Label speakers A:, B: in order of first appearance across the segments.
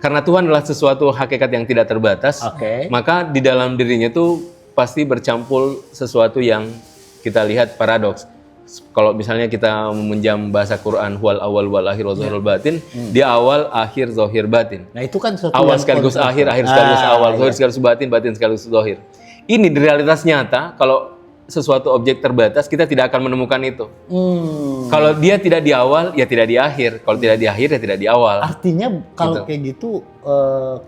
A: karena Tuhan adalah sesuatu hakikat yang tidak terbatas, maka di dalam dirinya tuh pasti bercampur sesuatu yang kita lihat paradoks. Kalau misalnya kita meminjam bahasa Quran, huwal awal wal akhir wa zahirul batin, dia awal, akhir, zahir, batin.
B: Nah itu kan
A: awal sekaligus akhir, akhir sekaligus awal, zahir sekaligus batin, batin sekaligus zahir. Ini di realitas nyata, kalau sesuatu objek terbatas, kita tidak akan menemukan itu. Kalau dia tidak di awal, ya tidak di akhir. Kalau tidak di akhir, ya tidak di awal.
B: Artinya kalau kayak gitu,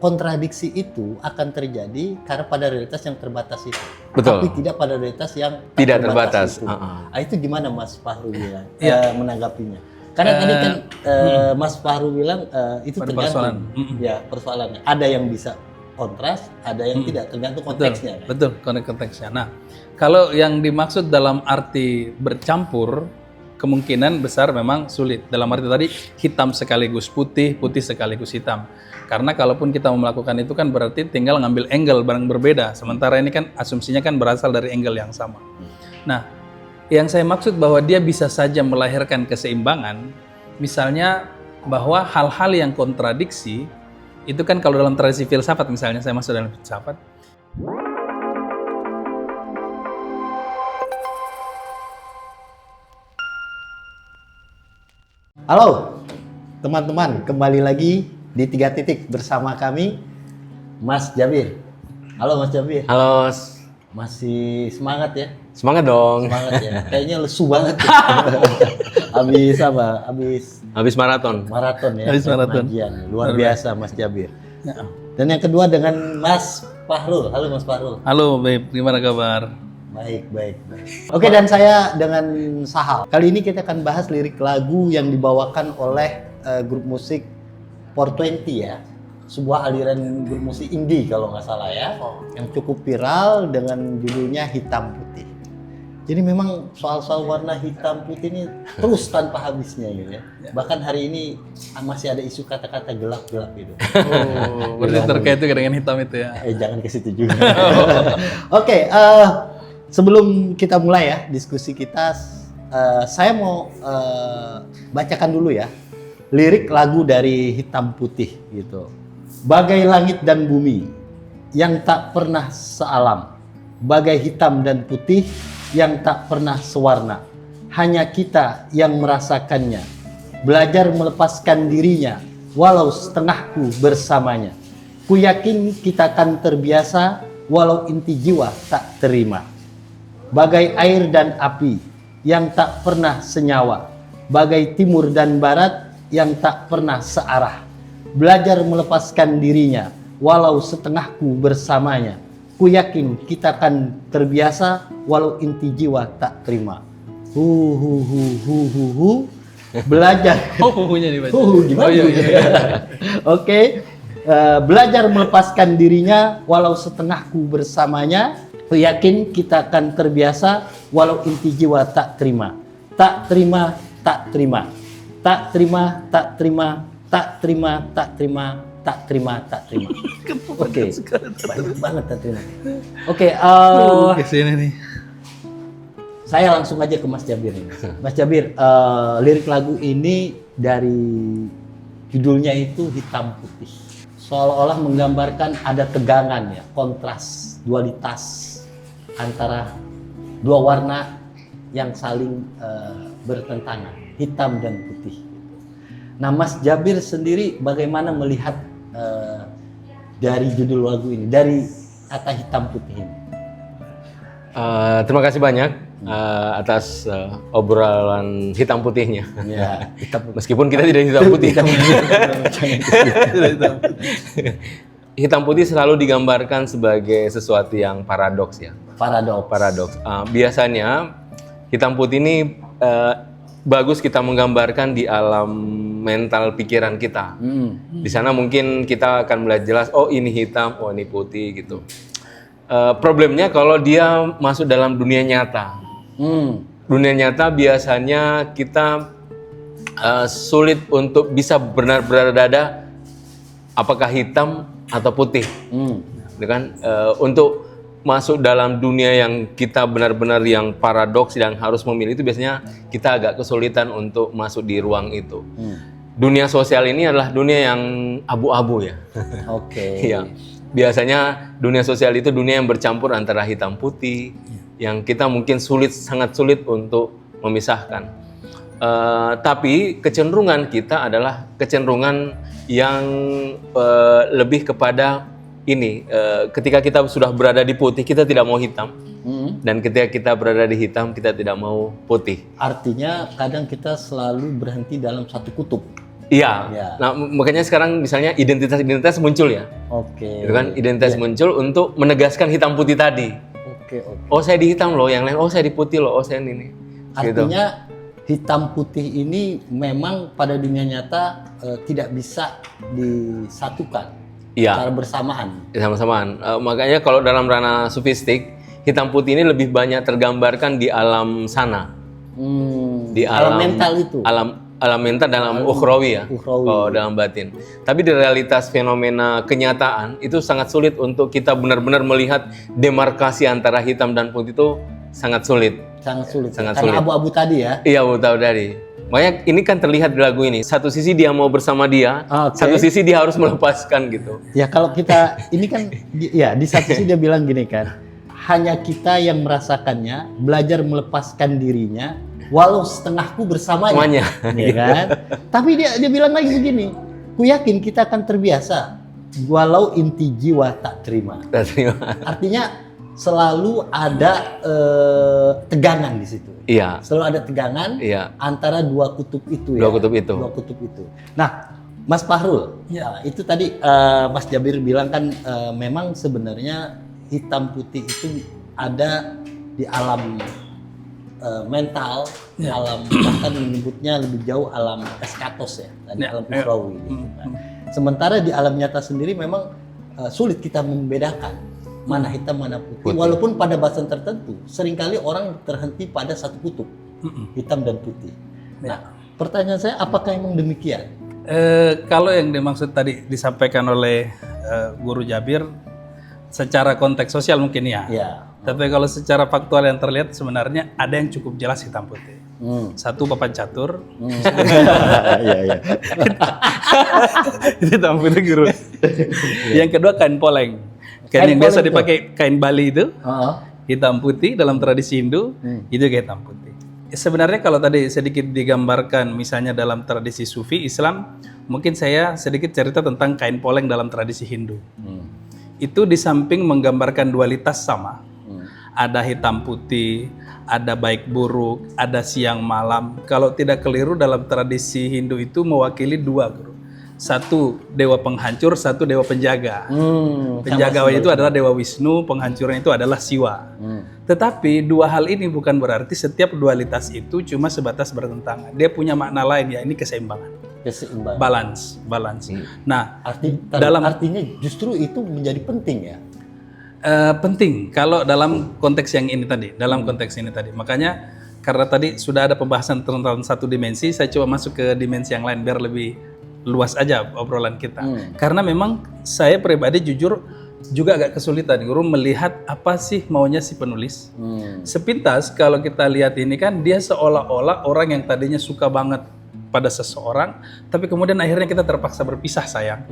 B: kontradiksi itu akan terjadi karena pada realitas yang terbatas itu.
A: Betul.
B: Tapi tidak pada realitas yang
A: tidak terbatas.
B: Itu. Itu gimana Mas Fahru bilang menanggapinya? Karena tadi kan Mas Fahru bilang itu tergantung persoalannya. Ada yang bisa kontras, ada yang tidak, tergantung konteksnya.
C: Betul, konteksnya. Nah, kalau yang dimaksud dalam arti bercampur, kemungkinan besar memang sulit. Dalam arti tadi, hitam sekaligus putih, putih sekaligus hitam. Karena kalaupun kita mau melakukan itu kan berarti tinggal ngambil angle barang berbeda. Sementara ini kan asumsinya kan berasal dari angle yang sama. Nah, yang saya maksud bahwa dia bisa saja melahirkan keseimbangan, misalnya bahwa hal-hal yang kontradiksi, itu kan kalau dalam tradisi filsafat misalnya, saya masuk dalam filsafat.
B: Halo teman-teman, kembali lagi di 3 Titik bersama kami, Mas Jabir. Halo Mas Jabir.
A: Halo.
B: Masih semangat ya?
A: Semangat dong.
B: Semangat ya. Kayaknya lesu banget. Habis apa?
A: Habis maraton.
B: Maraton ya.
C: Habis maraton.
B: Luar biasa Mas Jabir. Dan yang kedua dengan Mas Fahrul. Halo Mas Fahrul.
C: Halo Babe, gimana kabar?
B: Baik. Oke, dan saya dengan Sahal. Kali ini kita akan bahas lirik lagu yang dibawakan oleh grup musik 420 ya. Sebuah aliran grup musik indie kalau nggak salah ya. Yang cukup viral dengan judulnya Hitam Putih. Jadi memang soal-soal warna hitam putih ini terus tanpa habisnya gitu ya. Bahkan hari ini masih ada isu kata-kata gelap-gelap gitu.
C: Oh, berarti terkait juga dengan hitam itu ya?
B: Jangan ke situ juga. Oke, sebelum kita mulai ya diskusi kita, saya mau bacakan dulu ya lirik lagu dari Hitam Putih gitu. Bagai langit dan bumi yang tak pernah sealam, bagai hitam dan putih yang tak pernah sewarna, hanya kita yang merasakannya, belajar melepaskan dirinya walau setengahku bersamanya. Ku yakin kita akan terbiasa walau inti jiwa tak terima. Bagai air dan api yang tak pernah senyawa, bagai timur dan barat yang tak pernah searah, belajar melepaskan dirinya walau setengahku bersamanya. Ku yakin kita akan terbiasa walau inti jiwa tak terima. Belajar.
C: Huhunya dibaca.
B: Gimana? Oke. Belajar melepaskan dirinya walau setengahku bersamanya. Ku yakin kita akan terbiasa walau inti jiwa tak terima. Tak terima, tak terima. Tak terima, tak terima. Tak terima, tak terima. Tak terima, tak terima. Oke, banyak banget tak terima. Oke,
C: kesini nih.
B: Saya langsung aja ke Mas Jabir ini. Mas Jabir, lirik lagu ini dari judulnya itu Hitam Putih. Seolah-olah menggambarkan ada tegangan ya, kontras, dualitas antara dua warna yang saling bertentangan, hitam dan putih. Nah, Mas Jabir sendiri bagaimana melihat dari judul lagu ini, dari kata hitam putih ini?
A: Terima kasih banyak atas obrolan hitam putihnya.
B: Ya, hitam putih.
A: Meskipun kita tidak hitam putih. Hitam putih selalu digambarkan sebagai sesuatu yang paradoks ya. Paradoks. Biasanya hitam putih ini bagus kita menggambarkan di alam mental pikiran kita. Di sana mungkin kita akan melihat jelas, oh ini hitam, oh ini putih gitu. Problemnya kalau dia masuk dalam dunia nyata. Dunia nyata biasanya kita sulit untuk bisa benar-benar berada apakah hitam atau putih. Kan? Untuk masuk dalam dunia yang kita benar-benar yang paradoks yang harus memilih itu biasanya kita agak kesulitan untuk masuk di ruang itu. dunia sosial ini adalah dunia yang abu-abu ya.
B: Oke.
A: Iya. Biasanya dunia sosial itu dunia yang bercampur antara hitam putih, yang kita mungkin sangat sulit untuk memisahkan. Tapi kecenderungan kita adalah kecenderungan yang lebih kepada ini. Ketika kita sudah berada di putih, kita tidak mau hitam. Dan ketika kita berada di hitam, kita tidak mau putih.
B: Artinya kadang kita selalu berhenti dalam satu kutub.
A: Iya.
B: Ya.
A: Nah, makanya sekarang misalnya identitas muncul ya.
B: Oke.
A: Itu kan identitas muncul untuk menegaskan hitam putih tadi.
B: Oke.
A: Oh, saya di hitam loh, yang lain oh saya di putih loh, oh saya ini.
B: Artinya hitam putih ini memang pada dunia nyata tidak bisa disatukan secara bersamaan.
A: Sama-samaan. Makanya kalau dalam ranah sufistik, hitam putih ini lebih banyak tergambarkan di alam sana. Di
B: alam mental itu.
A: Alam mental dalam ukhrawi ya. Oh, dalam batin. Tapi di realitas fenomena kenyataan itu sangat sulit untuk kita benar-benar melihat demarkasi antara hitam dan putih itu sangat sulit.
B: Karena abu-abu tadi ya.
A: Iya, abu-abu tadi. Makanya ini kan terlihat di lagu ini. Satu sisi dia mau bersama dia, satu sisi dia harus melepaskan gitu.
B: Ya kalau kita ini kan ya di satu sisi dia bilang gini kan. Hanya kita yang merasakannya, belajar melepaskan dirinya, walau setengahku bersamanya. Ya kan? Tapi dia bilang lagi begini, ku yakin kita akan terbiasa, walau inti jiwa tak terima. Artinya selalu ada tegangan di situ.
A: Iya.
B: Selalu ada tegangan antara dua kutub itu. Dua kutub itu. Nah, Mas Fahrul, ya itu tadi Mas Jabir bilang kan memang sebenarnya hitam putih itu ada di alam mental, alam bahkan menyebutnya lebih jauh alam eskatos ya, dari alam ukhrawi. Gitu kan. Sementara di alam nyata sendiri memang sulit kita membedakan mana hitam mana putih. Walaupun pada bahasan tertentu seringkali orang terhenti pada satu kutub, hitam dan putih. Nah, pertanyaan saya apakah memang demikian?
C: Kalau yang dimaksud tadi disampaikan oleh Guru Jabir, secara konteks sosial mungkin ya. Tapi kalau secara faktual yang terlihat sebenarnya ada yang cukup jelas hitam putih. Satu papan catur. Itu hitam putih Guru. Yang kedua kain poleng. Kain yang biasa dipakai kain Bali itu. Hitam putih dalam tradisi Hindu itu hitam putih. Sebenarnya kalau tadi sedikit digambarkan misalnya dalam tradisi Sufi Islam, mungkin saya sedikit cerita tentang kain poleng dalam tradisi Hindu. Itu di samping menggambarkan dualitas sama. Ada hitam putih, ada baik buruk, ada siang malam. Kalau tidak keliru dalam tradisi Hindu itu mewakili dua, Guru. Satu dewa penghancur, satu dewa penjaga. Penjaga itu adalah Dewa Wisnu, penghancurnya itu adalah Siwa. Tetapi dua hal ini bukan berarti setiap dualitas itu cuma sebatas bertentangan. Dia punya makna lain ya, ini keseimbangan. Balance. Nah,
B: artinya justru itu menjadi penting ya.
C: Penting kalau dalam konteks yang ini tadi, Makanya karena tadi sudah ada pembahasan tentang satu dimensi, saya coba masuk ke dimensi yang lain biar lebih luas aja obrolan kita. Karena memang saya pribadi jujur juga agak kesulitan Guru melihat apa sih maunya si penulis. Sepintas kalau kita lihat ini kan dia seolah-olah orang yang tadinya suka banget pada seseorang, tapi kemudian akhirnya kita terpaksa berpisah sayang.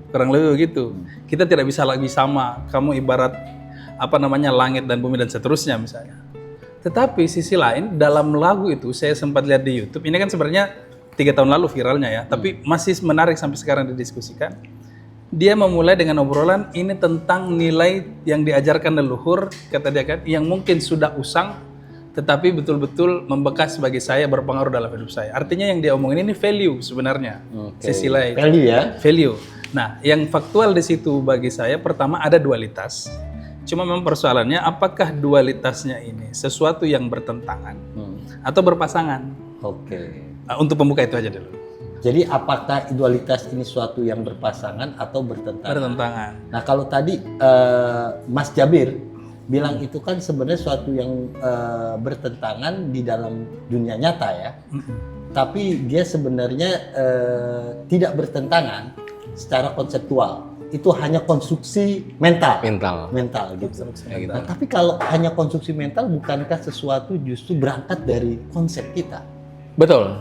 C: Kurang lebih begitu. Kita tidak bisa lagi sama. Kamu ibarat langit dan bumi dan seterusnya misalnya. Tetapi sisi lain dalam lagu itu saya sempat lihat di YouTube. Ini kan sebenarnya 3 tahun lalu viralnya ya, tapi masih menarik sampai sekarang didiskusikan. Dia memulai dengan obrolan ini tentang nilai yang diajarkan leluhur, kata dia kan, yang mungkin sudah usang, tetapi betul-betul membekas bagi saya, berpengaruh dalam hidup saya. Artinya yang dia omongin ini value sebenarnya. Sisi lain.
B: Value ya?
C: Value. Nah, yang faktual di situ bagi saya, pertama ada dualitas. Cuma memang persoalannya, apakah dualitasnya ini sesuatu yang bertentangan atau berpasangan? Untuk pembuka itu aja dulu.
B: Jadi apakah dualitas ini suatu yang berpasangan atau bertentangan?
C: Bertentangan.
B: Nah kalau tadi Mas Jabir bilang itu kan sebenarnya suatu yang bertentangan di dalam dunia nyata ya. Tapi dia sebenarnya tidak bertentangan secara konseptual. Itu hanya konstruksi mental gitu. Nah, tapi kalau hanya konstruksi mental, bukankah sesuatu justru berangkat dari konsep kita?
A: Betul.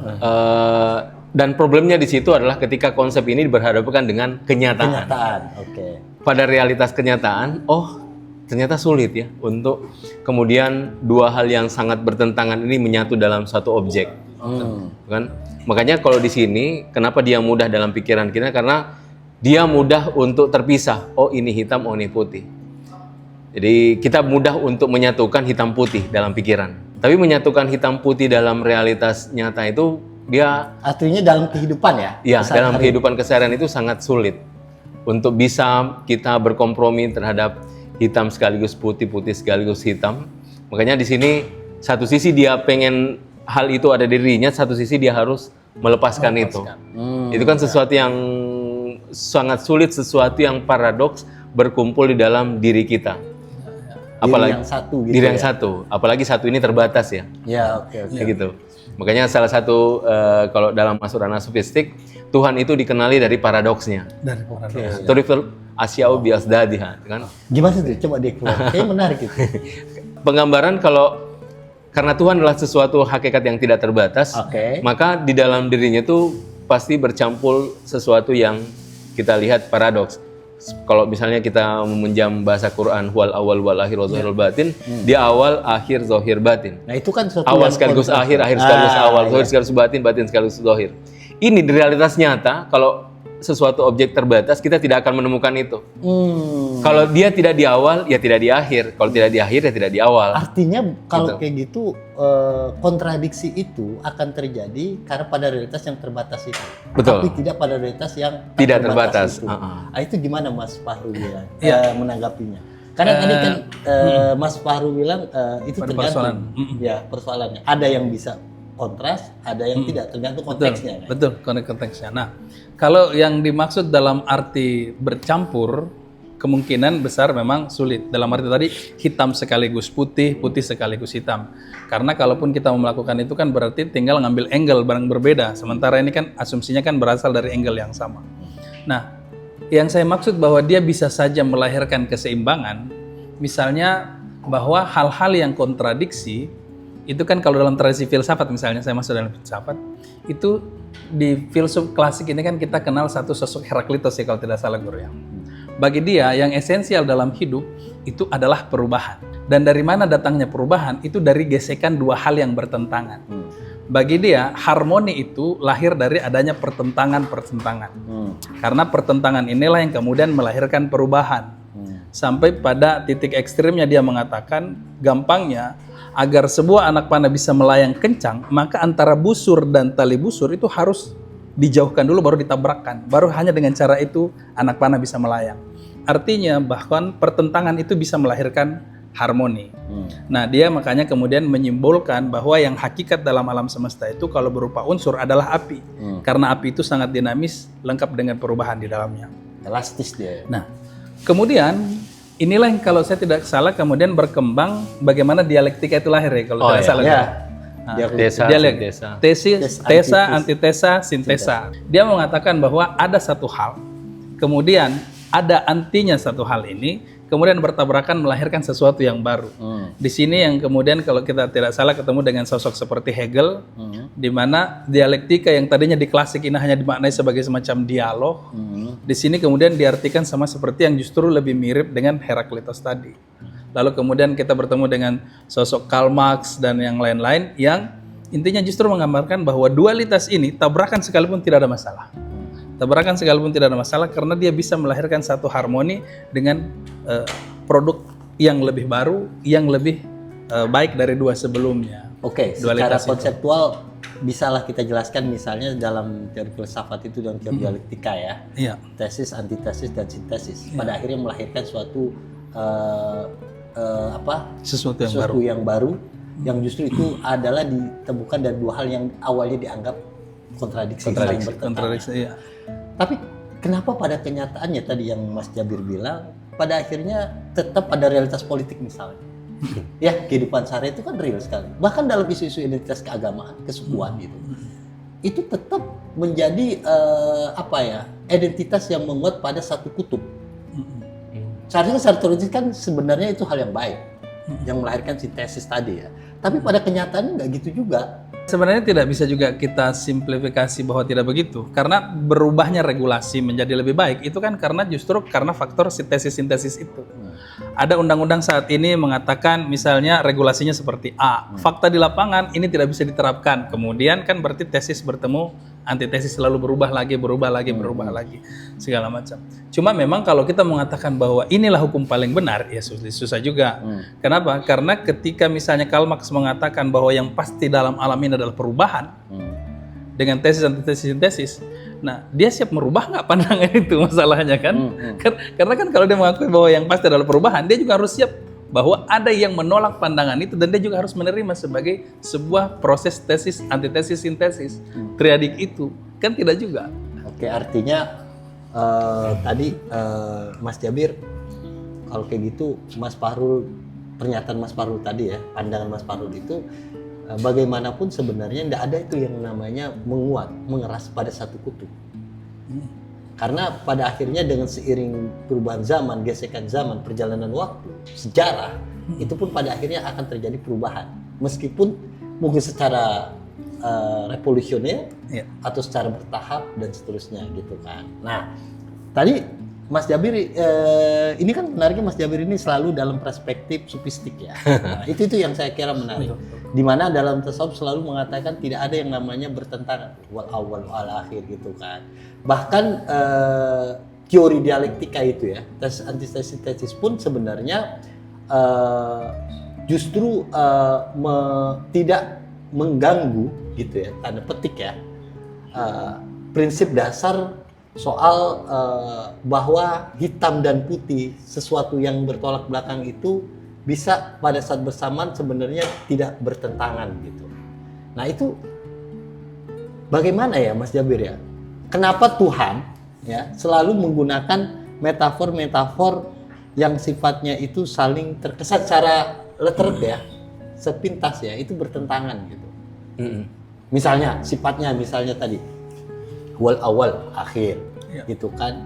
A: Dan problemnya di situ adalah ketika konsep ini berhadapan dengan kenyataan.
B: Oke.
A: Pada realitas kenyataan, ternyata sulit ya untuk kemudian dua hal yang sangat bertentangan ini menyatu dalam satu objek. Kan? Makanya kalau di sini, kenapa dia mudah dalam pikiran kita? Karena dia mudah untuk terpisah. Oh ini hitam, oh ini putih. Jadi kita mudah untuk menyatukan hitam putih dalam pikiran. Tapi menyatukan hitam putih dalam realitas nyata itu dia
B: artinya dalam kehidupan ya?
A: Ya, dalam kehidupan keseharian itu sangat sulit untuk bisa kita berkompromi terhadap hitam sekaligus putih, putih sekaligus hitam. Makanya di sini satu sisi dia pengen hal itu ada di dirinya, satu sisi dia harus melepaskan itu. Itu kan sesuatu yang sangat sulit, sesuatu yang paradoks berkumpul di dalam diri kita. Apalagi
B: diri yang satu gitu.
A: Diri yang satu, apalagi satu ini terbatas ya.
B: Ya, oke.
A: Gitu. Makanya salah satu kalau dalam masukan sofistik, Tuhan itu dikenali dari paradoksnya.
C: Dari paradoks.
A: Turifil asya'u biasdadiha, kan?
B: Gimana tuh? Coba dikeluar. Kayaknya menarik itu.
A: Penggambaran karena Tuhan adalah sesuatu hakikat yang tidak terbatas, maka di dalam dirinya itu pasti bercampur sesuatu yang kita lihat paradoks. Kalau misalnya kita meminjam bahasa Quran, huwal awal wal akhir wa zahirul batin, dia awal, akhir, zahir, batin.
B: Nah itu kan suatu
A: awal sekaligus akhir, akhir sekaligus awal, zahir sekaligus batin, batin sekaligus zahir. Ini di realitas nyata, kalau sesuatu objek terbatas, kita tidak akan menemukan itu. Kalau dia tidak di awal, ya tidak di akhir. Kalau tidak di akhir, ya tidak di awal.
B: Artinya kalau kayak gitu, kontradiksi itu akan terjadi karena pada realitas yang terbatas itu.
A: Betul.
B: Tapi tidak pada realitas yang
A: tidak terbatas.
B: Itu. Itu gimana Mas Fahru bilang menanggapinya? Karena tadi kan Mas Fahru bilang itu tergantung persoalannya. Ada yang bisa kontras, ada yang tidak, tergantung konteksnya.
C: Betul, konteksnya. Nah, kalau yang dimaksud dalam arti bercampur, kemungkinan besar memang sulit. Dalam arti tadi, hitam sekaligus putih, putih sekaligus hitam. Karena kalaupun kita melakukan itu kan berarti tinggal ngambil angle barang berbeda. Sementara ini kan asumsinya kan berasal dari angle yang sama. Nah, yang saya maksud bahwa dia bisa saja melahirkan keseimbangan, misalnya bahwa hal-hal yang kontradiksi, itu kan kalau dalam tradisi filsafat, misalnya saya masuk dalam filsafat, itu di filsuf klasik ini kan kita kenal satu sosok Heraklitos ya kalau tidak salah guru ya. Bagi dia yang esensial dalam hidup itu adalah perubahan. Dan dari mana datangnya perubahan? Itu dari gesekan dua hal yang bertentangan. Bagi dia harmoni itu lahir dari adanya pertentangan-pertentangan. Karena pertentangan inilah yang kemudian melahirkan perubahan. Sampai pada titik ekstrimnya dia mengatakan, gampangnya, agar sebuah anak panah bisa melayang kencang, maka antara busur dan tali busur itu harus dijauhkan dulu baru ditabrakkan. Baru hanya dengan cara itu anak panah bisa melayang. Artinya bahkan pertentangan itu bisa melahirkan harmoni. Nah, dia makanya kemudian menyimbolkan bahwa yang hakikat dalam alam semesta itu kalau berupa unsur adalah api. Karena api itu sangat dinamis, lengkap dengan perubahan di dalamnya.
B: Elastis dia.
C: Nah, kemudian inilah yang kalau saya tidak salah kemudian berkembang bagaimana dialektika itu lahir ya kalau tidak salah. Tesa, antitesa, sintesa. Dia mengatakan bahwa ada satu hal, kemudian ada antinya satu hal ini, kemudian bertabrakan melahirkan sesuatu yang baru. Di sini yang kemudian kalau kita tidak salah ketemu dengan sosok seperti Hegel, di mana dialektika yang tadinya di klasik ini hanya dimaknai sebagai semacam dialog, di sini kemudian diartikan sama seperti yang justru lebih mirip dengan Heraklitos tadi. Lalu kemudian kita bertemu dengan sosok Karl Marx dan yang lain-lain yang intinya justru menggambarkan bahwa dualitas ini tabrakan sekalipun tidak ada masalah. Tabrakan sekalipun tidak ada masalah karena dia bisa melahirkan satu harmoni dengan produk yang lebih baru, yang lebih baik dari dua sebelumnya.
B: Oke, secara konseptual bisalah kita jelaskan misalnya dalam teori filsafat itu dan teori dialektika ya.
C: Iya.
B: Tesis, antitesis, dan sintesis. Pada akhirnya melahirkan suatu
C: sesuatu
B: yang baru yang justru itu adalah ditemukan dari dua hal yang awalnya dianggap kontradiksi. Iya. Tapi kenapa pada kenyataannya tadi yang Mas Jabir bilang, pada akhirnya tetap ada realitas politik misalnya. Ya, kehidupan sehari itu kan real sekali. Bahkan dalam isu-isu identitas keagamaan, kesukuan gitu. Itu tetap menjadi identitas yang menguat pada satu kutub. Seharusnya secara teoritis kan sebenarnya itu hal yang baik. Yang melahirkan sintesis tadi ya. Tapi pada kenyataannya nggak gitu juga.
C: Sebenarnya tidak bisa juga kita simplifikasi bahwa tidak begitu. Karena berubahnya regulasi menjadi lebih baik itu kan justru karena faktor sintesis-sintesis itu. Ada undang-undang saat ini mengatakan misalnya regulasinya seperti A. Fakta di lapangan ini tidak bisa diterapkan. Kemudian kan berarti tesis bertemu, antitesis selalu berubah lagi, segala macam. Cuma memang kalau kita mengatakan bahwa inilah hukum paling benar, ya susah juga. Kenapa? Karena ketika misalnya Karl Marx mengatakan bahwa yang pasti dalam alam ini adalah perubahan, dengan tesis, antitesis, sintesis, nah dia siap merubah nggak pandangan itu masalahnya kan? Karena kan kalau dia mengakui bahwa yang pasti adalah perubahan, dia juga harus siap bahwa ada yang menolak pandangan itu dan dia juga harus menerima sebagai sebuah proses tesis, antitesis, sintesis. Triadik itu kan tidak juga.
B: Oke, artinya tadi Mas Jabir kalau kayak gitu Mas Fahrul, pernyataan Mas Fahrul tadi ya, pandangan Mas Fahrul itu bagaimanapun sebenarnya tidak ada itu yang namanya menguat, mengeras pada satu kutub. Karena pada akhirnya dengan seiring perubahan zaman, gesekan zaman, perjalanan waktu, sejarah, itu pun pada akhirnya akan terjadi perubahan. Meskipun mungkin secara revolusioner atau secara bertahap dan seterusnya gitu kan. Nah, tadi Mas Jabir, ini kan menariknya Mas Jabir ini selalu dalam perspektif sufistik ya. Nah, itu yang saya kira menarik. Di mana dalam tasawuf selalu mengatakan tidak ada yang namanya bertentangan, wal awal wal akhir gitu kan. Bahkan teori dialektika itu ya, tesis antitesis tesis pun sebenarnya justru tidak mengganggu gitu ya, tanda petik ya, prinsip dasar soal bahwa hitam dan putih, sesuatu yang bertolak belakang itu bisa pada saat bersamaan sebenarnya tidak bertentangan gitu. Nah itu bagaimana ya Mas Jabir ya? Kenapa Tuhan ya selalu menggunakan metafor-metafor yang sifatnya itu saling terkesan secara lettered ya, sepintas ya, itu bertentangan gitu. Misalnya sifatnya misalnya tadi wal awal akhir gitu kan,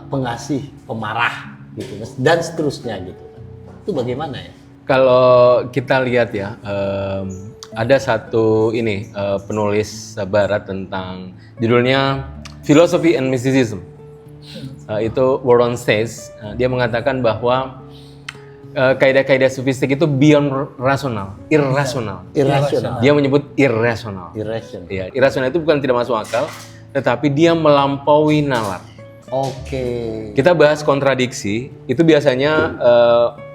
B: pengasih, pemarah gitu dan seterusnya gitu. Itu bagaimana ya?
A: Kalau kita lihat ya, ada satu penulis barat tentang judulnya Philosophy and Mysticism. Itu Warren State. Dia mengatakan bahwa kaidah-kaidah sofistik itu beyond rasional, irrasional. Dia menyebut irrasional. Ya, irrasional itu bukan tidak masuk akal, tetapi dia melampaui nalar.
B: Oke.
A: Kita bahas kontradiksi, itu biasanya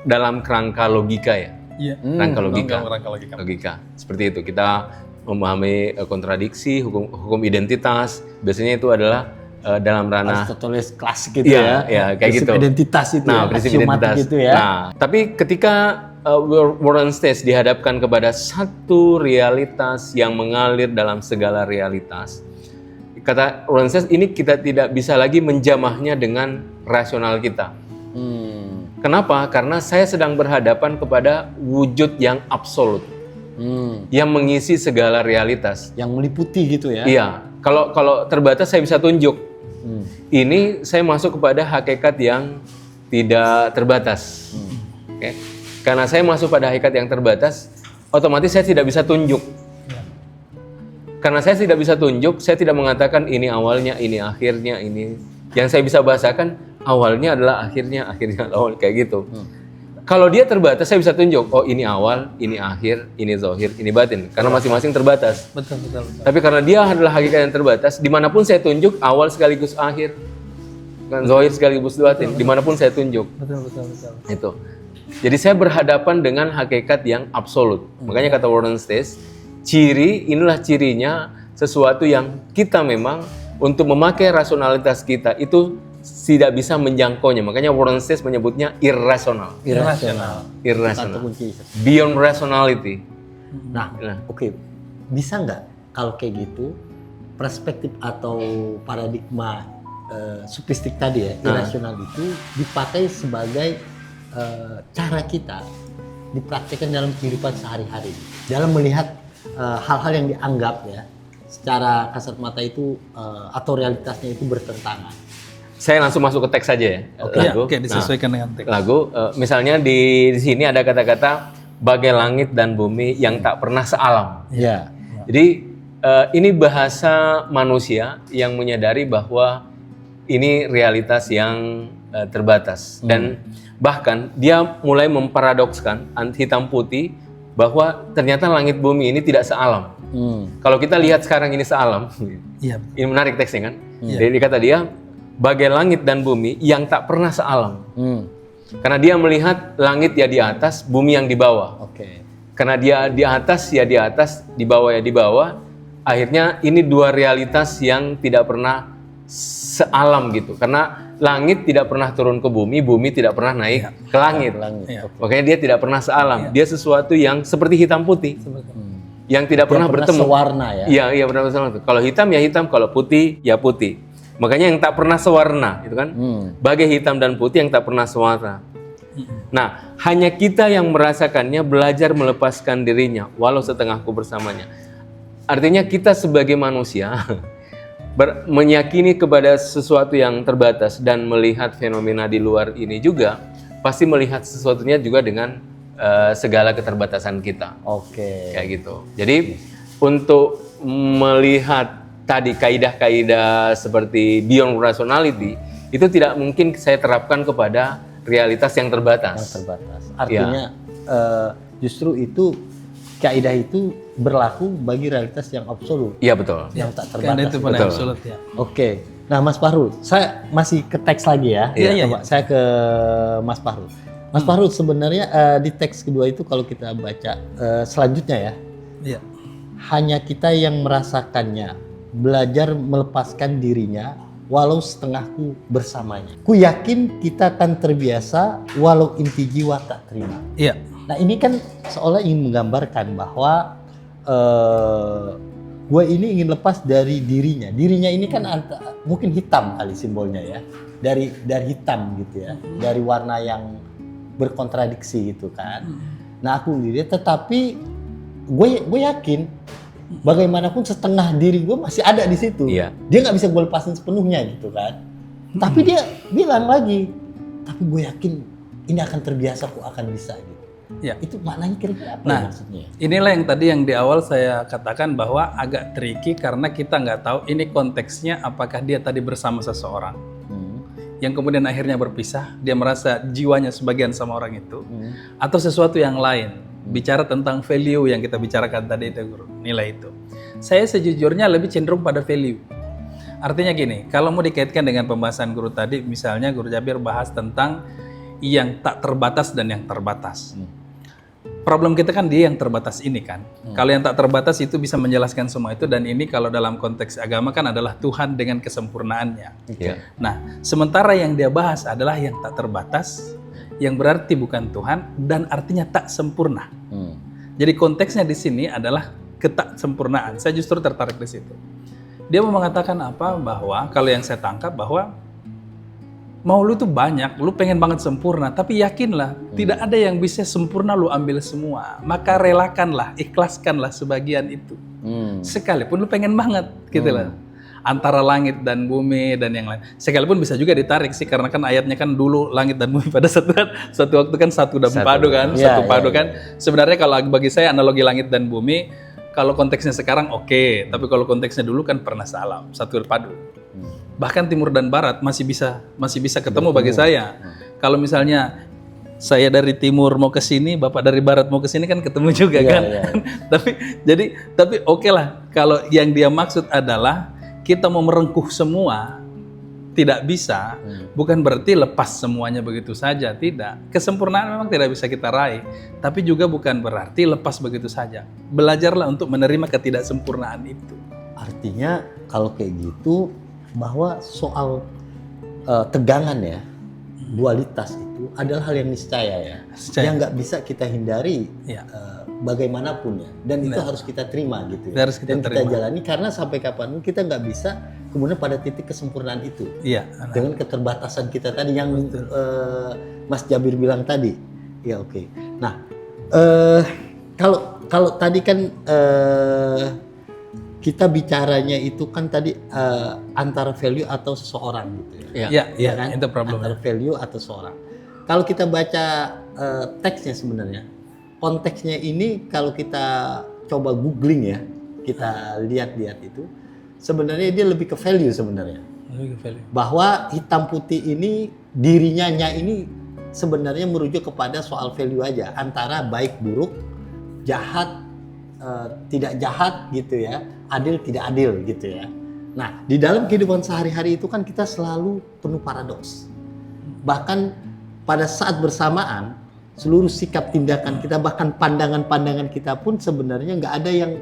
A: dalam kerangka logika ya. Kerangka logika. Seperti itu. Kita memahami kontradiksi, hukum identitas. Biasanya itu adalah dalam ranah
B: Aristoteles klasik gitu ya.
A: Kayak
B: prinsip
A: gitu.
B: Identitas itu
A: Nah, prinsip identitas
B: gitu ya.
A: Nah, tapi ketika Warren State dihadapkan kepada satu realitas yang mengalir dalam segala realitas, kata Warren State, ini kita tidak bisa lagi menjamahnya dengan rasional kita. Kenapa? Karena saya sedang berhadapan kepada wujud yang absolut, yang mengisi segala realitas,
B: yang meliputi gitu ya.
A: Iya. Kalau terbatas saya bisa tunjuk. Ini saya masuk kepada hakikat yang tidak terbatas. Okay? Karena saya masuk pada hakikat yang terbatas, otomatis saya tidak bisa tunjuk. Karena saya tidak bisa tunjuk, saya tidak mengatakan ini awalnya, ini akhirnya, ini. Yang saya bisa bahasakan awalnya adalah akhirnya awal, kayak gitu. Kalau dia terbatas, saya bisa tunjuk, oh ini awal, ini akhir, ini zahir, ini batin. Karena masing-masing terbatas.
C: Betul.
A: Tapi karena dia adalah hakikat yang terbatas, dimanapun saya tunjuk, awal sekaligus akhir, kan zahir sekaligus batin, dimanapun saya tunjuk.
C: Betul.
A: Itu. Jadi saya berhadapan dengan hakikat yang absolut. Makanya kata Warren State, inilah cirinya sesuatu yang kita memang untuk memakai rasionalitas kita itu tidak bisa menjangkaunya. Makanya Warren State menyebutnya irrasional. Beyond rationality.
B: Nah. Oke. Bisa nggak kalau kayak gitu perspektif atau paradigma sofistik tadi ya, irrasional itu dipakai sebagai cara kita dipraktikkan dalam kehidupan sehari-hari, dalam melihat hal-hal yang dianggap ya secara kasat mata itu atau realitasnya itu bertentangan.
A: Saya langsung masuk ke teks saja ya.
C: Oke, disesuaikan dengan teks.
A: Lagu, misalnya di sini ada kata-kata bagai langit dan bumi yang tak pernah sealam.
B: Iya.
A: Jadi ini bahasa manusia yang menyadari bahwa ini realitas yang terbatas dan bahkan dia mulai memparadokskan hitam putih bahwa ternyata langit bumi ini tidak sealam. Kalau kita lihat sekarang ini sealam, ini menarik teksnya kan. Jadi kata dia, bagai langit dan bumi yang tak pernah sealam. Karena dia melihat langit ya di atas, bumi yang di bawah. Karena dia di atas ya di atas, di bawah ya di bawah. Akhirnya ini dua realitas yang tidak pernah sealam gitu. Karena langit tidak pernah turun ke bumi, bumi tidak pernah naik ke langit. Makanya dia tidak pernah sealam. Dia sesuatu yang seperti hitam putih. Yang tidak pernah bertemu.
B: Sewarna ya?
A: Iya pernah sewarna. Kalau hitam ya hitam, kalau putih ya putih. Makanya yang tak pernah sewarna, gitu kan? Bagai hitam dan putih yang tak pernah sewarna. Nah, hanya kita yang merasakannya, belajar melepaskan dirinya, walau setengahku bersamanya. Artinya kita sebagai manusia menyakini kepada sesuatu yang terbatas dan melihat fenomena di luar ini juga, pasti melihat sesuatunya juga dengan segala keterbatasan kita. Kayak gitu. Jadi untuk melihat tadi kaidah-kaidah seperti beyond rationality itu tidak mungkin saya terapkan kepada realitas yang terbatas.
B: Artinya justru itu kaidah itu berlaku bagi realitas yang absolut.
A: Iya betul.
B: Yang tak terbatas.
C: Itu betul. Absolut ya.
B: Nah Mas Fahrul, saya masih ke teks lagi ya. Coba saya ke Mas Fahrul. Mas Fahrul sebenarnya di teks kedua itu kalau kita baca selanjutnya ya. Hanya kita yang merasakannya, belajar melepaskan dirinya walau setengahku bersamanya. Ku yakin kita akan terbiasa walau inti jiwa tak terima. Nah ini kan seolah ingin menggambarkan bahwa gue ini ingin lepas dari dirinya. Dirinya ini kan mungkin hitam kali simbolnya ya. Dari hitam gitu ya. Dari warna yang berkontradiksi gitu kan. Nah aku lihat, tetapi gue yakin bagaimanapun setengah diri gue masih ada di situ. Dia nggak bisa gue lepasin sepenuhnya gitu kan. Tapi dia bilang lagi, tapi gue yakin ini akan terbiasa, kok akan bisa gitu. Itu maknanya kira-kira apa maksudnya?
C: Inilah yang tadi yang di awal saya katakan bahwa agak tricky karena kita nggak tahu ini konteksnya apakah dia tadi bersama seseorang yang kemudian akhirnya berpisah, dia merasa jiwanya sebagian sama orang itu, atau sesuatu yang lain. Bicara tentang value yang kita bicarakan tadi itu, Guru, nilai itu. Saya sejujurnya lebih cenderung pada value. Artinya gini, kalau mau dikaitkan dengan pembahasan Guru tadi, misalnya Guru Jabir bahas tentang yang tak terbatas dan yang terbatas. Problem kita kan dia yang terbatas ini kan. Kalau yang tak terbatas itu bisa menjelaskan semua itu, dan ini kalau dalam konteks agama kan adalah Tuhan dengan kesempurnaannya. Nah, sementara yang dia bahas adalah yang tak terbatas, yang berarti bukan Tuhan dan artinya tak sempurna. Jadi konteksnya di sini adalah ketak sempurnaan. Saya justru tertarik di situ. Dia mau mengatakan apa? Bahwa kalau yang saya tangkap bahwa mau lu tuh banyak, lu pengen banget sempurna, tapi yakinlah tidak ada yang bisa sempurna lu ambil semua. Maka relakanlah, ikhlaskanlah sebagian itu. Sekalipun lu pengen banget, gitu lah. Antara langit dan bumi dan yang lain. Sekalipun bisa juga ditarik sih, karena kan ayatnya kan dulu langit dan bumi pada satu waktu kan satu dan padu kan, padu kan. Sebenarnya kalau bagi saya analogi langit dan bumi, kalau konteksnya sekarang oke, tapi kalau konteksnya dulu kan pernah salam, satu padu. Bahkan timur dan barat masih bisa ketemu bagi saya. Kalau misalnya saya dari timur mau ke sini, Bapak dari barat mau ke sini kan ketemu juga kan. Tapi oke lah, kalau yang dia maksud adalah kita mau merengkuh semua tidak bisa, bukan berarti lepas semuanya begitu saja, tidak. Kesempurnaan memang tidak bisa kita raih, tapi juga bukan berarti lepas begitu saja. Belajarlah untuk menerima ketidaksempurnaan itu.
B: Artinya kalau kayak gitu, bahwa soal tegangan ya, dualitas itu adalah hal yang niscaya ya, yang nggak bisa kita hindari bagaimanapun ya, dan itu harus kita terima gitu ya, dan kita jalani karena sampai kapanpun kita nggak bisa kemudian pada titik kesempurnaan itu dengan keterbatasan kita tadi yang Mas Jabir bilang tadi. Nah kalau tadi kan kita bicaranya itu kan tadi antara value atau seseorang gitu ya.
C: Kan? Itu problemnya.
B: Antara value atau seseorang. Kalau kita baca teksnya sebenarnya, konteksnya ini kalau kita coba googling ya, kita lihat-lihat itu sebenarnya dia lebih ke value sebenarnya.
C: Lebih ke value.
B: Bahwa hitam putih ini dirinya ini sebenarnya merujuk kepada soal value aja, antara baik buruk, jahat tidak jahat gitu ya, adil tidak adil gitu ya. Nah, di dalam kehidupan sehari-hari itu kan kita selalu penuh paradoks. Bahkan pada saat bersamaan seluruh sikap tindakan kita, bahkan pandangan-pandangan kita pun sebenarnya nggak ada yang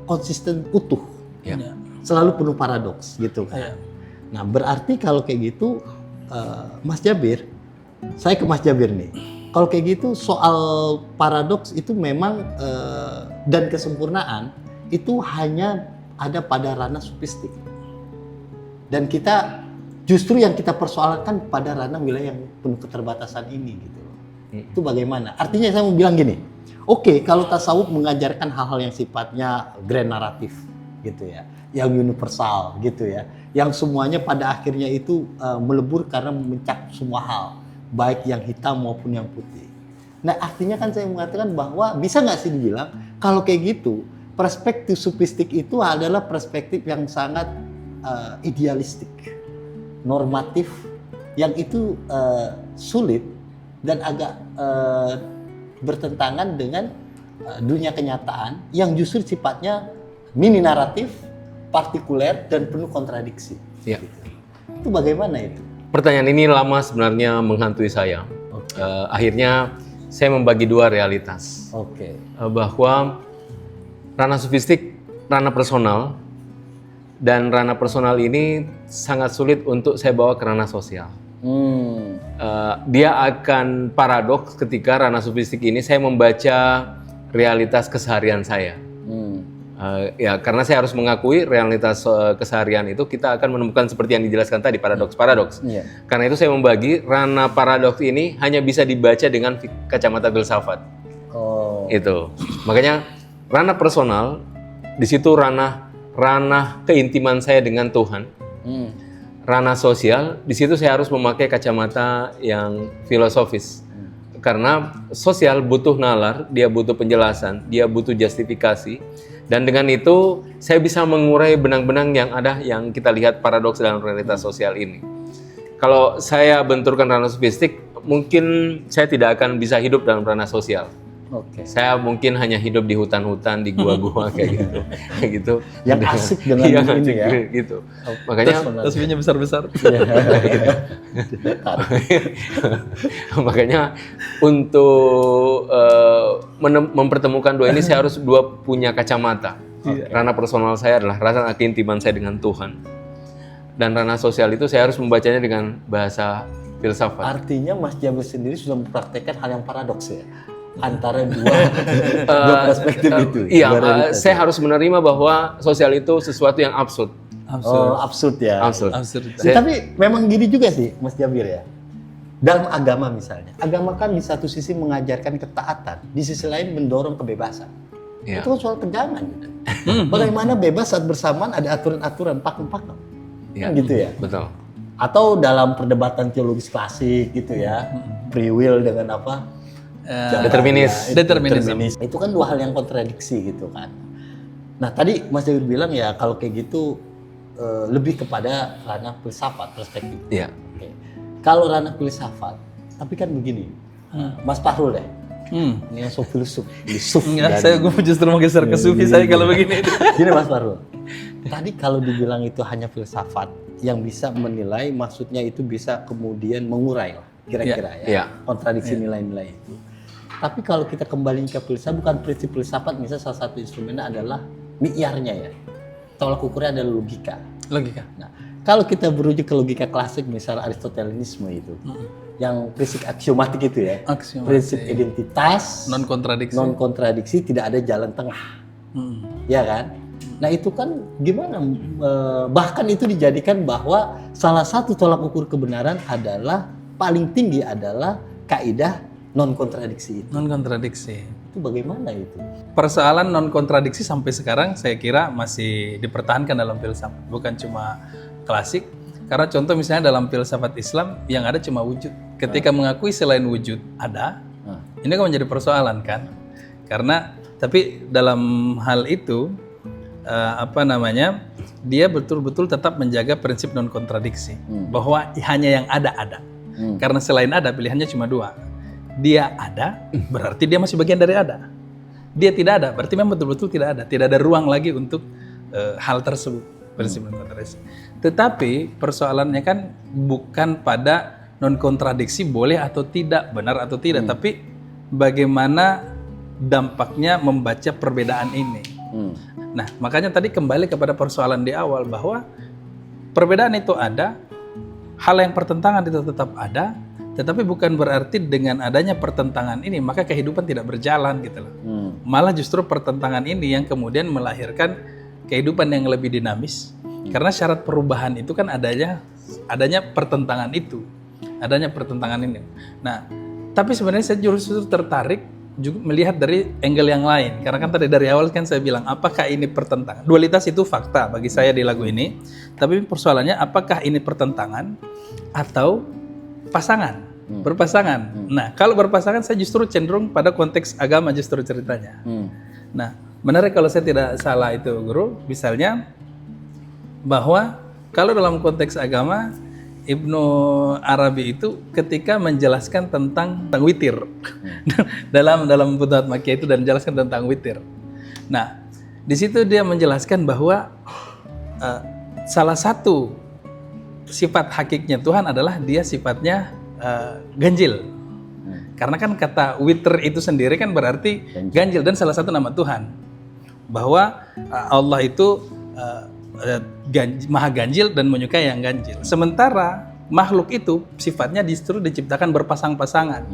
B: konsisten utuh.
A: Ya.
B: Selalu penuh paradoks gitu kan.
C: Ya.
B: Nah, berarti kalau kayak gitu, Mas Jabir, saya ke Mas Jabir nih. Kalau kayak gitu soal paradoks itu memang dan kesempurnaan itu hanya ada pada ranah sofistik. Dan kita justru yang kita persoalkan pada ranah wilayah yang penuh keterbatasan ini gitu. Itu bagaimana? Artinya saya mau bilang gini. Oke, kalau tasawuf mengajarkan hal-hal yang sifatnya grand naratif gitu ya, yang universal gitu ya, yang semuanya pada akhirnya itu melebur karena mencakup semua hal, baik yang hitam maupun yang putih. Nah, artinya kan saya mengatakan bahwa bisa nggak sih dibilang kalau kayak gitu perspektif sofistik itu adalah perspektif yang sangat idealistik, normatif, yang itu sulit dan agak bertentangan dengan dunia kenyataan yang justru sifatnya mini naratif, partikuler, dan penuh kontradiksi.
A: Ya.
B: Gitu. Itu bagaimana itu?
A: Pertanyaan ini lama sebenarnya menghantui saya. Akhirnya saya membagi dua realitas.
B: Oke.
A: Bahwa ranah sofistik, ranah personal, dan ranah personal ini sangat sulit untuk saya bawa ke ranah sosial. Dia akan paradoks ketika ranah sofistik ini saya membaca realitas keseharian saya. Ya, karena saya harus mengakui realitas keseharian itu kita akan menemukan seperti yang dijelaskan tadi, paradoks-paradoks. Karena itu saya membagi ranah paradoks ini hanya bisa dibaca dengan kacamata filsafat. Itu. Makanya ranah personal di situ ranah keintiman saya dengan Tuhan. Ranah sosial di situ saya harus memakai kacamata yang filosofis. Karena sosial butuh nalar, dia butuh penjelasan, dia butuh justifikasi. Dan dengan itu saya bisa mengurai benang-benang yang ada yang kita lihat paradoks dalam realitas sosial ini. Kalau saya benturkan ranah sofistik, mungkin saya tidak akan bisa hidup dalam ranah sosial. Saya mungkin hanya hidup di hutan-hutan, di gua-gua kayak gitu.
B: Yang asik dengan
A: yang
B: ini
A: asik,
B: ya.
A: Gitu. Makanya
C: Tasbihnya besar-besar.
A: makanya untuk mempertemukan dua ini saya harus punya kacamata. Ranah personal saya adalah ranah keintiman saya dengan Tuhan. Dan ranah sosial itu saya harus membacanya dengan bahasa filsafat.
B: Artinya Mas Jabir sendiri sudah mempraktekkan hal yang paradoks ya? Antara dua perspektif itu.
A: Iya, saya harus menerima bahwa sosial itu sesuatu yang absurd.
B: Absurd ya.
A: Absurd.
B: Tapi memang gini juga sih Mas Jabir ya. Dalam agama misalnya, agama kan di satu sisi mengajarkan ketaatan, di sisi lain mendorong kebebasan.
A: Ya.
B: Itu kan soal kejangan gitu. Bagaimana bebas saat bersamaan ada aturan-aturan, pakem-pakem.
A: Ya.
B: Kan gitu ya.
A: Betul.
B: Atau dalam perdebatan teologis klasik gitu ya, free will dengan apa?
A: Determinis.
C: Determinisme.
B: Itu kan dua hal yang kontradiksi gitu kan. Nah tadi Mas Jabir bilang ya kalau kayak gitu lebih kepada ranah filsafat perspektif.
A: Iya.
B: Oke. Kalau ranah filsafat, tapi kan begini, Mas Fahrul deh. Ini yang filsuf.
C: Enggak, gue justru mau geser ke sufi saya kalau begini.
B: Gini Mas Fahrul. Tadi kalau dibilang itu hanya filsafat yang bisa menilai, maksudnya itu bisa kemudian mengurai lah kira-kira ya. Kontradiksi nilai-nilai itu. Tapi kalau kita kembali ke filsafat, bukan prinsip filsafat, misalnya salah satu instrumennya adalah mi'yarnya ya. Tolak ukurnya adalah logika.
C: Logika.
B: Nah, kalau kita berujuk ke logika klasik, misalnya Aristotelianisme itu, yang prinsip aksiomatik itu ya, prinsip identitas, non kontradiksi, tidak ada jalan tengah, ya kan? Nah itu kan gimana? Bahkan itu dijadikan bahwa salah satu tolak ukur kebenaran adalah paling tinggi adalah kaidah non kontradiksi itu.
C: Non kontradiksi.
B: Itu bagaimana itu?
C: Persoalan non kontradiksi sampai sekarang saya kira masih dipertahankan dalam filsafat, bukan cuma klasik. Karena contoh misalnya dalam filsafat Islam yang ada cuma wujud. Ketika mengakui selain wujud ada, ini kan menjadi persoalan kan? Karena tapi dalam hal itu dia betul-betul tetap menjaga prinsip non kontradiksi, bahwa hanya yang ada. Karena selain ada pilihannya cuma dua. Dia ada, berarti dia masih bagian dari ada. Dia tidak ada, berarti memang betul-betul tidak ada ruang lagi untuk hal tersebut, prinsip non kontradiksi. Tetapi persoalannya kan bukan pada non kontradiksi boleh atau tidak, benar atau tidak, tapi bagaimana dampaknya membaca perbedaan ini. Nah, makanya tadi kembali kepada persoalan di awal bahwa perbedaan itu ada, hal yang pertentangan itu tetap ada, tetapi bukan berarti dengan adanya pertentangan ini maka kehidupan tidak berjalan gitu loh. Malah justru pertentangan ini yang kemudian melahirkan kehidupan yang lebih dinamis. Karena syarat perubahan itu kan adanya pertentangan itu. Adanya pertentangan ini. Nah, tapi sebenarnya saya justru tertarik juga melihat dari angle yang lain. Karena kan tadi dari awal kan saya bilang, apakah ini pertentangan? Dualitas itu fakta bagi saya di lagu ini. Tapi persoalannya apakah ini pertentangan atau pasangan? Berpasangan. Nah, kalau berpasangan saya justru cenderung pada konteks agama justru ceritanya. Nah, menarik kalau saya tidak salah itu, Guru. Misalnya bahwa kalau dalam konteks agama Ibnu Arabi itu ketika menjelaskan tentang witir dalam Futuhat Makkiyah itu dan menjelaskan tentang witir. Nah, di situ dia menjelaskan bahwa salah satu sifat hakiknya Tuhan adalah dia sifatnya ganjil. Karena kan kata witir itu sendiri kan berarti ganjil dan salah satu nama Tuhan. Bahwa Allah itu maha ganjil dan menyukai yang ganjil. Sementara makhluk itu sifatnya justru diciptakan berpasang-pasangan.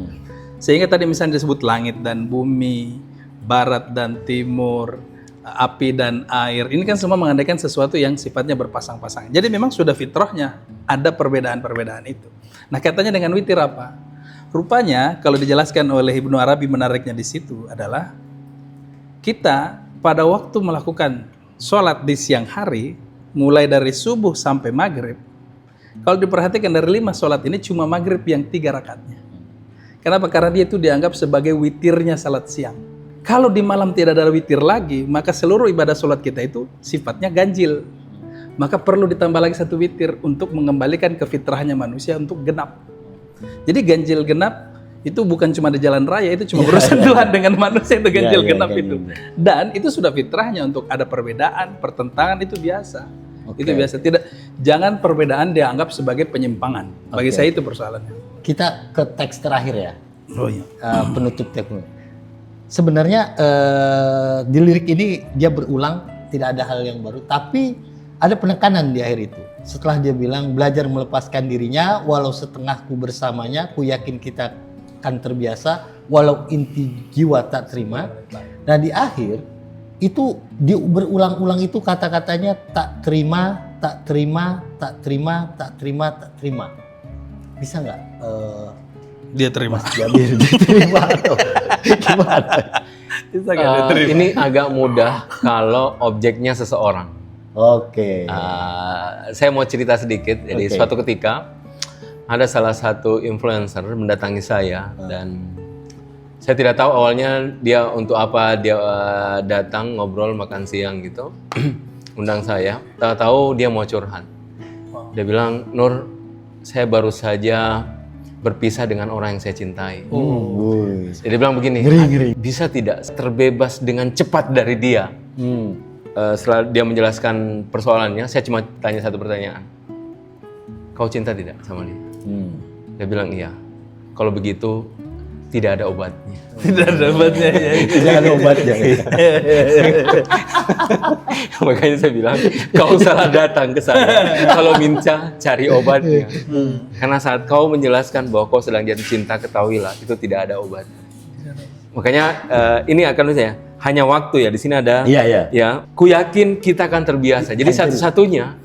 C: Sehingga tadi misalnya disebut langit dan bumi, barat dan timur, api dan air. Ini kan semua mengandaikan sesuatu yang sifatnya berpasang-pasangan. Jadi memang sudah fitrahnya ada perbedaan-perbedaan itu. Nah, katanya dengan witir apa? Rupanya kalau dijelaskan oleh Ibnu Arabi menariknya di situ adalah kita pada waktu melakukan sholat di siang hari, mulai dari subuh sampai maghrib, kalau diperhatikan dari 5 sholat ini cuma maghrib yang 3 rakaatnya. Kenapa? Karena dia itu dianggap sebagai witirnya sholat siang. Kalau di malam tidak ada witir lagi, maka seluruh ibadah sholat kita itu sifatnya ganjil. Maka perlu ditambah lagi 1 witir untuk mengembalikan ke fitrahnya manusia untuk genap. Jadi ganjil genap itu bukan cuma di jalan raya, itu cuma urusan Tuhan dengan manusia, itu ganjil genap itu. Dan itu sudah fitrahnya untuk ada perbedaan, pertentangan itu biasa. Itu biasa. Jangan perbedaan dianggap sebagai penyimpangan. Bagi saya itu persoalannya.
B: Kita ke teks terakhir ya.
C: Oh iya.
B: Penutup teks. Sebenarnya di lirik ini dia berulang, tidak ada hal yang baru, tapi ada penekanan di akhir itu. Setelah dia bilang belajar melepaskan dirinya, walau setengahku bersamanya, ku yakin kita akan terbiasa, walau inti jiwa tak terima. Nah di akhir itu berulang-ulang itu kata-katanya tak terima, tak terima, tak terima, tak terima, tak terima. Bisa nggak?
C: Dia terima.
B: Jabir diterima atau gimana?
C: Bisa nggak diterima?
A: Ini agak mudah kalau objeknya seseorang. Saya mau cerita sedikit. Jadi suatu ketika ada salah satu influencer mendatangi saya dan saya tidak tahu awalnya dia untuk apa dia datang ngobrol makan siang gitu, undang saya. Tahu-tahu dia mau curhat. Dia bilang, Nur, saya baru saja berpisah dengan orang yang saya cintai. Jadi dia bilang begini, bisa tidak terbebas dengan cepat dari dia? Setelah dia menjelaskan persoalannya, saya cuma tanya satu pertanyaan. Kau cinta tidak sama dia? Dia bilang iya. Kalau begitu, tidak ada obatnya.
C: Tidak ada obatnya. Ya.
B: Tidak ada obatnya.
A: Makanya saya bilang, kau salah datang ke saya. Kalau minta, cari obatnya. Karena saat kau menjelaskan bahwa kau sedang jatuh cinta, ketahuilah, itu tidak ada obatnya. Makanya ini akan saya hanya waktu ya, di sini ada ya. Ku yakin kita akan terbiasa. Jadi satu-satunya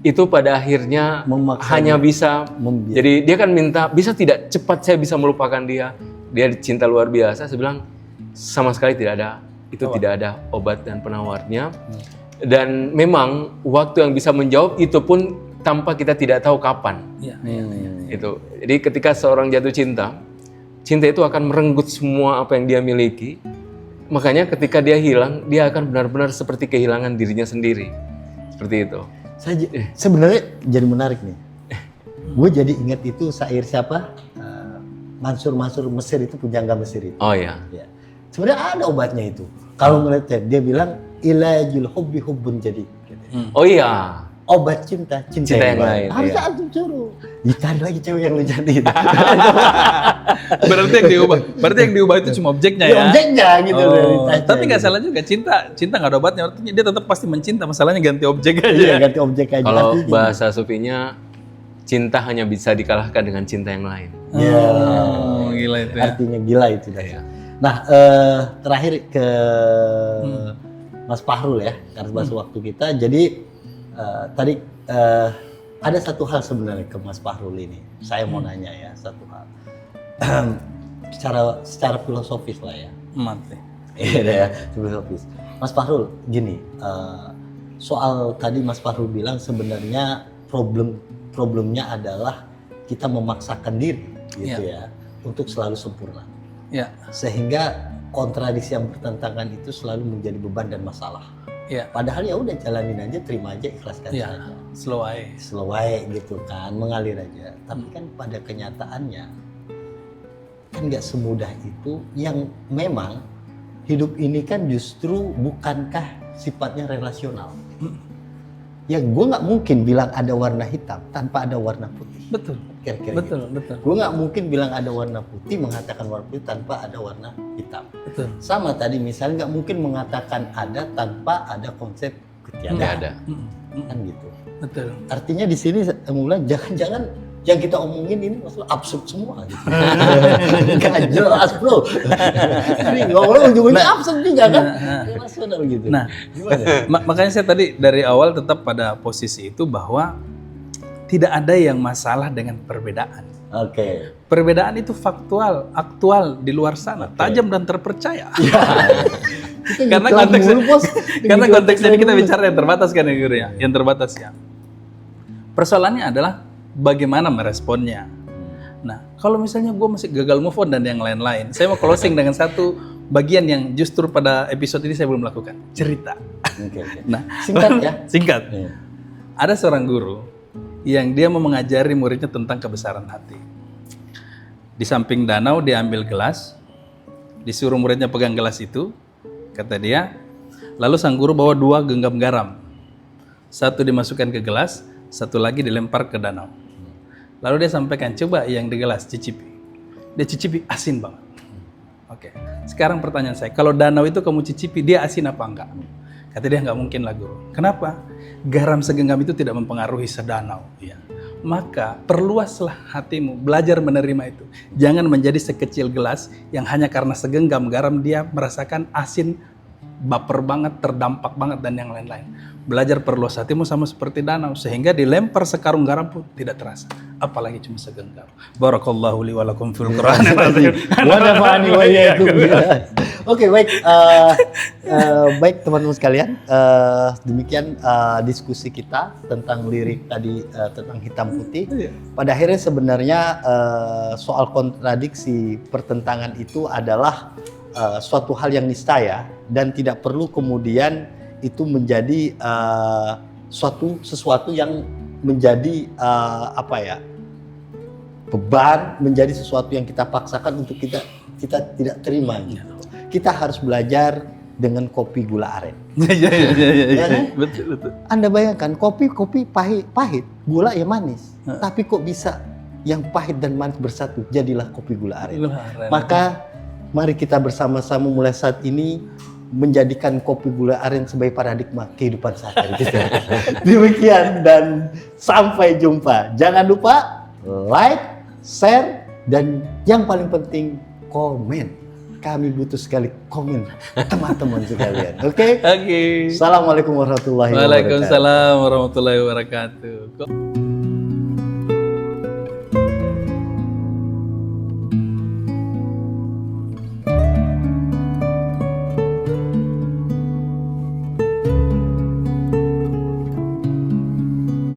A: itu pada akhirnya hanya bisa. Jadi dia kan minta, bisa tidak cepat saya bisa melupakan dia. Dia cinta luar biasa. Saya bilang sama sekali tidak ada. Itu tidak ada obat dan penawarnya. Dan memang waktu yang bisa menjawab itu pun tanpa kita tidak tahu kapan. Itu. Jadi ketika seorang jatuh cinta, cinta itu akan merenggut semua apa yang dia miliki. Makanya ketika dia hilang, dia akan benar-benar seperti kehilangan dirinya sendiri. Seperti itu.
B: Sebenarnya jadi menarik nih. Gue jadi ingat itu syair siapa? Mansur Mesir itu, pujangga Mesir itu.
A: Oh ya.
B: Ya. Sebenarnya ada obatnya itu. Kalau ngeliatnya, dia bilang ilajul hubbi hubbun jadi.
A: Oh iya.
B: Obat cinta yang lain. Harusnya
A: iya.
B: antum suruh. Dicari lagi cewek yang lu jadi itu.
C: Berarti yang diubah itu cuma objeknya
B: Ya,
C: ya.
B: objeknya gitu.
C: Tapi nggak salah juga, cinta nggak ada obatnya. Artinya dia tetap pasti mencinta. Masalahnya ganti objek aja.
B: Iya, ganti objek aja.
A: Kalau
B: Artinya
A: bahasa sufinya, cinta hanya bisa dikalahkan dengan cinta yang lain.
B: Ya.
C: Oh, gila itu ya.
B: Artinya gila itu.
A: Iya.
B: Nah, terakhir ke Mas Fahrul ya, karena bahas waktu kita. Jadi tadi ada satu hal sebenarnya ke Mas Fahrul ini. Saya mau nanya ya satu hal. secara filosofis lah ya.
C: Mati.
B: Iya ya, filosofis. Mas Fahrul, gini, soal tadi Mas Fahrul bilang sebenarnya problemnya adalah kita memaksakan diri gitu ya untuk selalu sempurna.
C: Ya.
B: Sehingga kontradiksi yang bertentangan itu selalu menjadi beban dan masalah.
C: Ya.
B: Padahal ya udah jalanin aja, terima aja, ikhlaskan
C: Ya.
B: saja.
C: Slow
B: Slow gitu kan, mengalir aja. Tapi kan pada kenyataannya kan nggak semudah itu. Yang memang hidup ini kan justru bukankah sifatnya relasional. Ya gue nggak mungkin bilang ada warna hitam tanpa ada warna putih.
C: Betul.
B: Kira-kira
C: Betul.
B: Gue nggak mungkin bilang ada warna putih, mengatakan warna putih tanpa ada warna hitam.
C: Betul.
B: Sama tadi misalnya nggak mungkin mengatakan ada tanpa ada konsep ketiadaan.
A: Nggak ada.
B: Kan gitu.
C: Betul.
B: Artinya di sini mulai jangan-jangan yang kita omongin ini masalah absurd semua gitu. Nggak jelas bro. Ini ngomong ujung-ujungnya absurd juga kan. Rasional gitu.
C: Nah,
B: gimana?
C: makanya saya tadi dari awal tetap pada posisi itu bahwa tidak ada yang masalah dengan perbedaan.
B: Oke.
C: Perbedaan itu faktual, aktual di luar sana, tajam dan terpercaya. Karena konteksnya kita bicara yang terbatas kan ya Guru ya, yang terbatas ya. Persoalannya adalah bagaimana meresponnya. Nah, kalau misalnya gue masih gagal move on dan yang lain-lain, saya mau closing dengan satu bagian yang justru pada episode ini saya belum lakukan, cerita.
B: Oke.
C: Nah,
B: Singkat ya.
C: Singkat.
B: Iya.
C: Ada seorang guru yang dia mau mengajari muridnya tentang kebesaran hati. Di samping danau dia ambil gelas, disuruh muridnya pegang gelas itu, kata dia. Lalu sang guru bawa 2 genggam garam. Satu dimasukkan ke gelas, satu lagi dilempar ke danau. Lalu dia sampaikan, coba yang di gelas cicipi. Dia cicipi, asin banget. Oke. Sekarang pertanyaan saya, kalau danau itu kamu cicipi, dia asin apa enggak? Kata dia, nggak mungkin lah Guru. Kenapa? Garam segenggam itu tidak mempengaruhi sedanau. Ya. Maka perluaslah hatimu, belajar menerima itu. Jangan menjadi sekecil gelas yang hanya karena segenggam garam dia merasakan asin, baper banget, terdampak banget, dan yang lain-lain. Belajar perluas hatimu sama seperti danau, sehingga dilempar sekarung garam pun tidak terasa. Apalagi cuma segenggam. Barakallahu li wa lakum fil Qur'an.
B: Oke, baik. Baik teman-teman sekalian, demikian diskusi kita tentang lirik tadi, tentang hitam putih. Pada akhirnya sebenarnya soal kontradiksi pertentangan itu adalah suatu hal yang niscaya dan tidak perlu kemudian itu menjadi sesuatu yang menjadi beban, menjadi sesuatu yang kita paksakan untuk kita tidak terima gitu. Kita harus belajar dengan kopi gula aren.
C: Iya. Betul.
B: Anda bayangkan kopi pahit, gula ya manis. Tapi kok bisa yang pahit dan manis bersatu, jadilah kopi gula aren. Maka mari kita bersama-sama mulai saat ini menjadikan kopi gula aren sebagai paradigma kehidupan sehari-hari kita. Demikian dan sampai jumpa. Jangan lupa like, share, dan yang paling penting komen. Kami butuh sekali komen teman-teman sekalian. Oke?
C: Oke.
B: Assalamualaikum warahmatullahi wabarakatuh.
C: Waalaikumsalam warahmatullahi wabarakatuh.